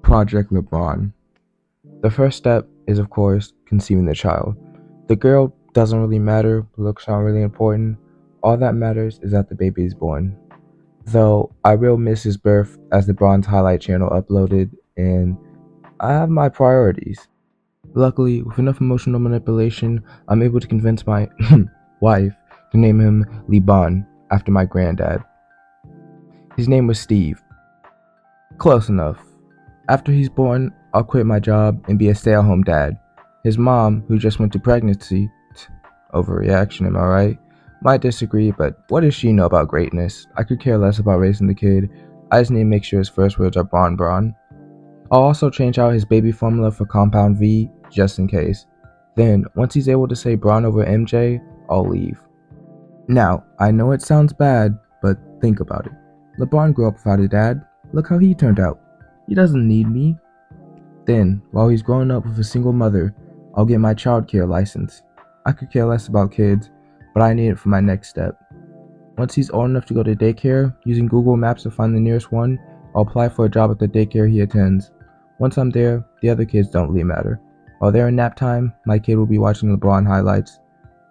Project LeBron. The first step is, of course, conceiving the child. The girl doesn't really matter, looks aren't really important. All that matters is that the baby is born. Though I will miss his birth as the Bronze Highlight channel uploaded, and I have my priorities. Luckily, with enough emotional manipulation, I'm able to convince my wife to name him LeBron after my granddad. His name was Steve. Close enough. After he's born, I'll quit my job and be a stay-at-home dad. His mom, who just went through pregnancy, overreaction, am I right? Might disagree, but what does she know about greatness? I could care less about raising the kid. I just need to make sure his first words are Bron Bron. I'll also change out his baby formula for Compound V, just in case. Then, once he's able to say Bron over MJ, I'll leave. Now, I know it sounds bad, but think about it. LeBron grew up without a dad. Look how he turned out. He doesn't need me. Then, while he's growing up with a single mother, I'll get my childcare license. I could care less about kids, but I need it for my next step. Once he's old enough to go to daycare, using Google Maps to find the nearest one, I'll apply for a job at the daycare he attends. Once I'm there, the other kids don't really matter. While they're in nap time, my kid will be watching LeBron highlights.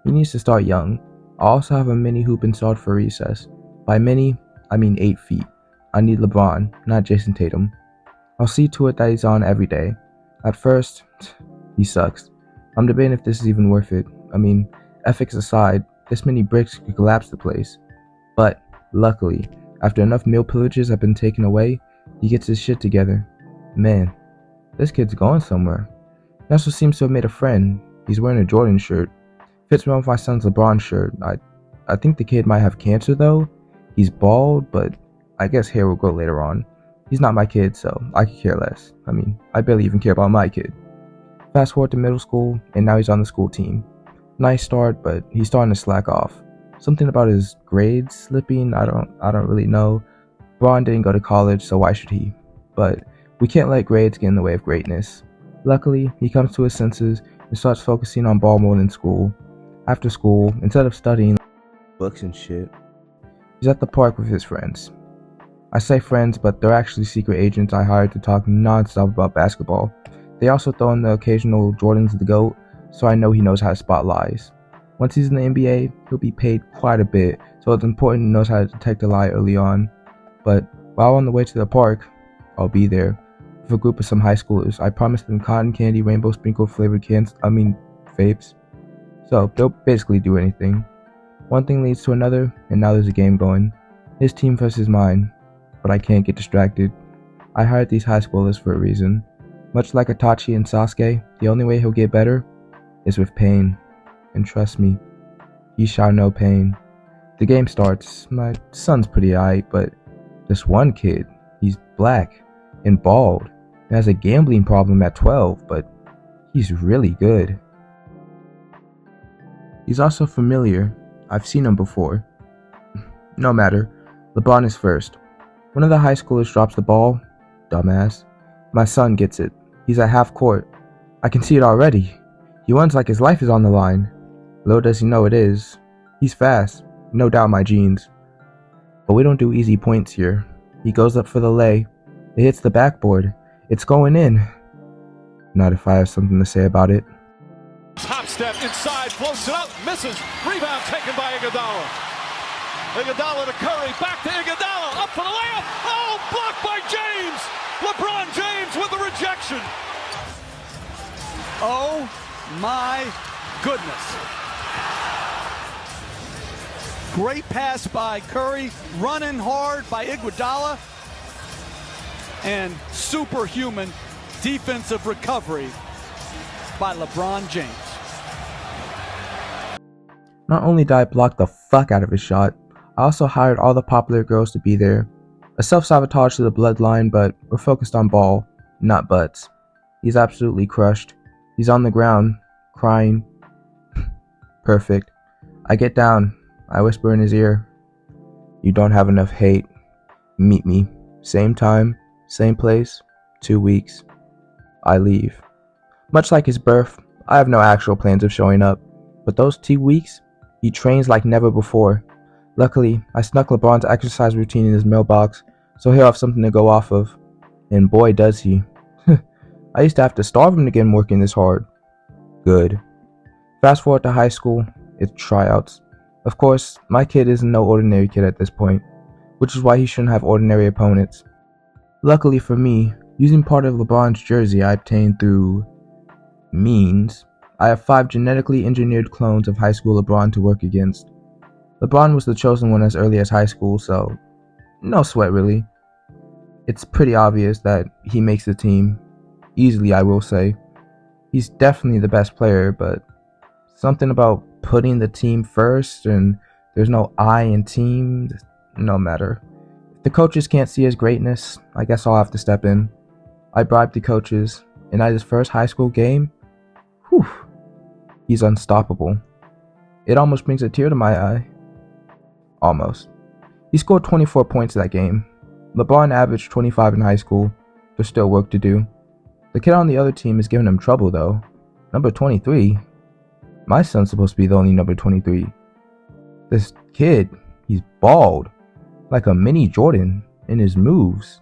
He needs to start young. I'll also have a mini hoop installed for recess. By mini, I mean 8 feet. I need LeBron, not Jason Tatum. I'll see to it that he's on every day. At first, he sucks. I'm debating if this is even worth it. I mean, ethics aside, this many bricks could collapse the place. But, luckily, after enough meal pillages have been taken away, he gets his shit together. Man, this kid's going somewhere. He also seems to have made a friend. He's wearing a Jordan shirt. Fits well with my son's LeBron shirt. I think the kid might have cancer though. He's bald, but I guess hair will grow later on. He's not my kid, so I could care less. I mean, I barely even care about my kid. Fast forward to middle school, and now he's on the school team. Nice start, but he's starting to slack off. Something about his grades slipping, I don't really know. Bron didn't go to college, so why should he? But we can't let grades get in the way of greatness. Luckily, he comes to his senses and starts focusing on ball more than school. After school, instead of studying books and shit, he's at the park with his friends. I say friends, but they're actually secret agents I hired to talk non-stop about basketball. They also throw in the occasional Jordan's the GOAT, so I know he knows how to spot lies. Once he's in the NBA, he'll be paid quite a bit, so it's important he knows how to detect a lie early on. But while on the way to the park, I'll be there with a group of some high schoolers. I promised them cotton candy, rainbow sprinkled flavored vapes. So they'll basically do anything. One thing leads to another, and now there's a game going. His team versus mine. But I can't get distracted. I hired these high schoolers for a reason. Much like Itachi and Sasuke, the only way he'll get better is with pain. And trust me, he shall know pain. The game starts. My son's pretty aight, but this one kid, he's black and bald and has a gambling problem at 12, but he's really good. He's also familiar. I've seen him before. No matter. LeBron is first. One of the high schoolers drops the ball. Dumbass. My son gets it. He's at half court. I can see it already. He runs like his life is on the line. Little does he know it is. He's fast. No doubt my genes. But we don't do easy points here. He goes up for the lay. It hits the backboard. It's going in. Not if I have something to say about it. Top step inside, floats it up, misses. Rebound taken by Iguodala. Iguodala to Curry, back to Iguodala, up for the layup. Oh, blocked by James. LeBron James with the rejection. Oh my goodness. Great pass by Curry, running hard by Iguodala, and superhuman defensive recovery by LeBron James. Not only did I block the fuck out of his shot, I also hired all the popular girls to be there. A self-sabotage to the bloodline, but we're focused on ball, not butts. He's absolutely crushed. He's on the ground, crying. Perfect. I get down. I whisper in his ear, "You don't have enough hate. Meet me. Same time, same place, 2 weeks." I leave. Much like his birth, I have no actual plans of showing up, but those 2 weeks, he trains like never before. Luckily, I snuck LeBron's exercise routine in his mailbox, so he'll have something to go off of. And boy does he. I used to have to starve him to get him working this hard. Good. Fast forward to high school, it's tryouts. Of course, my kid isn't no ordinary kid at this point, which is why he shouldn't have ordinary opponents. Luckily for me, using part of LeBron's jersey I obtained through means, I have 5 genetically engineered clones of high school LeBron to work against. LeBron was the chosen one as early as high school, so no sweat really. It's pretty obvious that he makes the team. Easily, I will say. He's definitely the best player, but something about putting the team first and there's no I in team, no matter. If the coaches can't see his greatness, I guess I'll have to step in. I bribed the coaches, and at his first high school game, whew, he's unstoppable. It almost brings a tear to my eye. Almost. He scored 24 points that game. LeBron averaged 25 in high school. There's still work to do. The kid on the other team is giving him trouble though. Number 23? My son's supposed to be the only number 23. This kid, he's bald. Like a mini Jordan in his moves.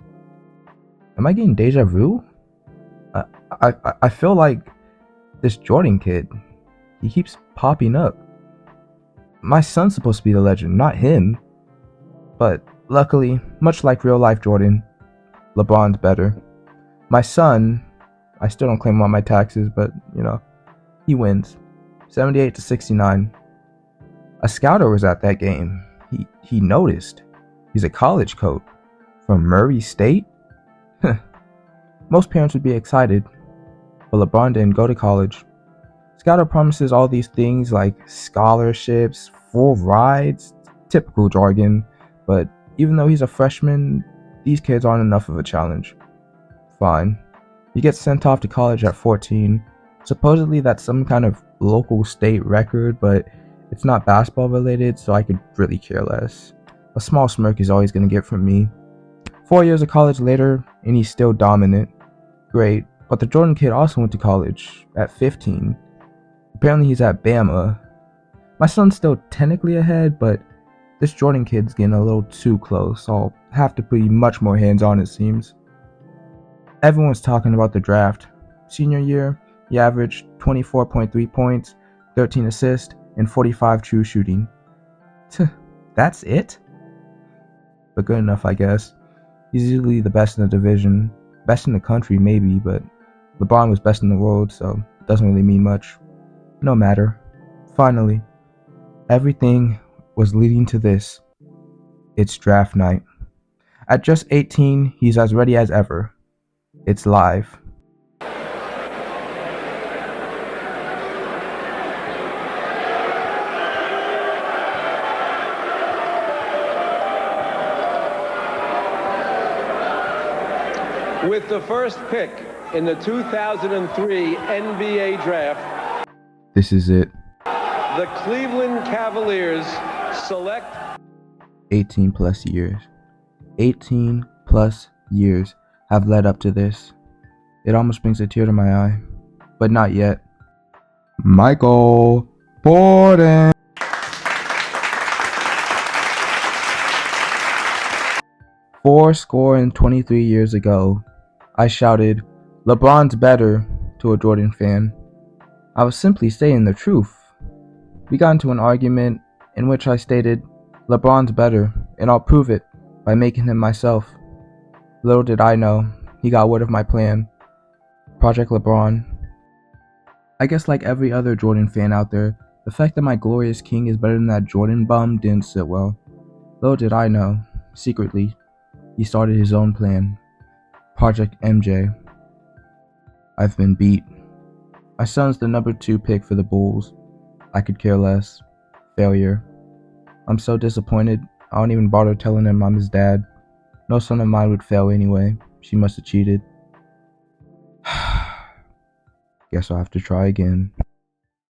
Am I getting deja vu? I feel like this Jordan kid, he keeps popping up. My son's supposed to be the legend, not him. But luckily, much like real life Jordan, LeBron's better. My son, I still don't claim him on my taxes, but he wins. 78-69. A scouter was at that game. He noticed. He's a college coach from Murray State. Most parents would be excited, but LeBron didn't go to college. Scouter promises all these things like scholarships, full rides, typical jargon, but even though he's a freshman, these kids aren't enough of a challenge. Fine. He gets sent off to college at 14. Supposedly that's some kind of local state record, but it's not basketball related, so I could really care less. A small smirk is all he's going to get from me. 4 years of college later, and he's still dominant. Great, but the Jordan kid also went to college at 15. Apparently he's at Bama. My son's still technically ahead, but this Jordan kid's getting a little too close, so I'll have to be much more hands-on it seems. Everyone's talking about the draft. Senior year, he averaged 24.3 points, 13 assists, and 45 true shooting. That's it? But good enough, I guess. He's easily the best in the division. Best in the country, maybe, but LeBron was best in the world, so it doesn't really mean much. No matter. Finally, everything was leading to this. It's draft night. At just 18, he's as ready as ever. It's live. With the first pick in the 2003 NBA draft, this is it. The Cleveland Cavaliers select 18 plus years. 18 plus years have led up to this. It almost brings a tear to my eye. But not yet. Michael Jordan. Fourscore and 23 years ago, I shouted, "LeBron's better," to a Jordan fan. I was simply saying the truth. We got into an argument in which I stated, "LeBron's better, and I'll prove it by making him myself." Little did I know, he got word of my plan. Project LeBron. I guess like every other Jordan fan out there, the fact that my glorious king is better than that Jordan bum didn't sit well. Little did I know, secretly, he started his own plan. Project MJ. I've been beat. My son's the number 2 pick for the Bulls. I could care less. Failure. I'm so disappointed, I don't even bother telling him I'm his dad. No son of mine would fail anyway. She must have cheated. Guess I'll have to try again.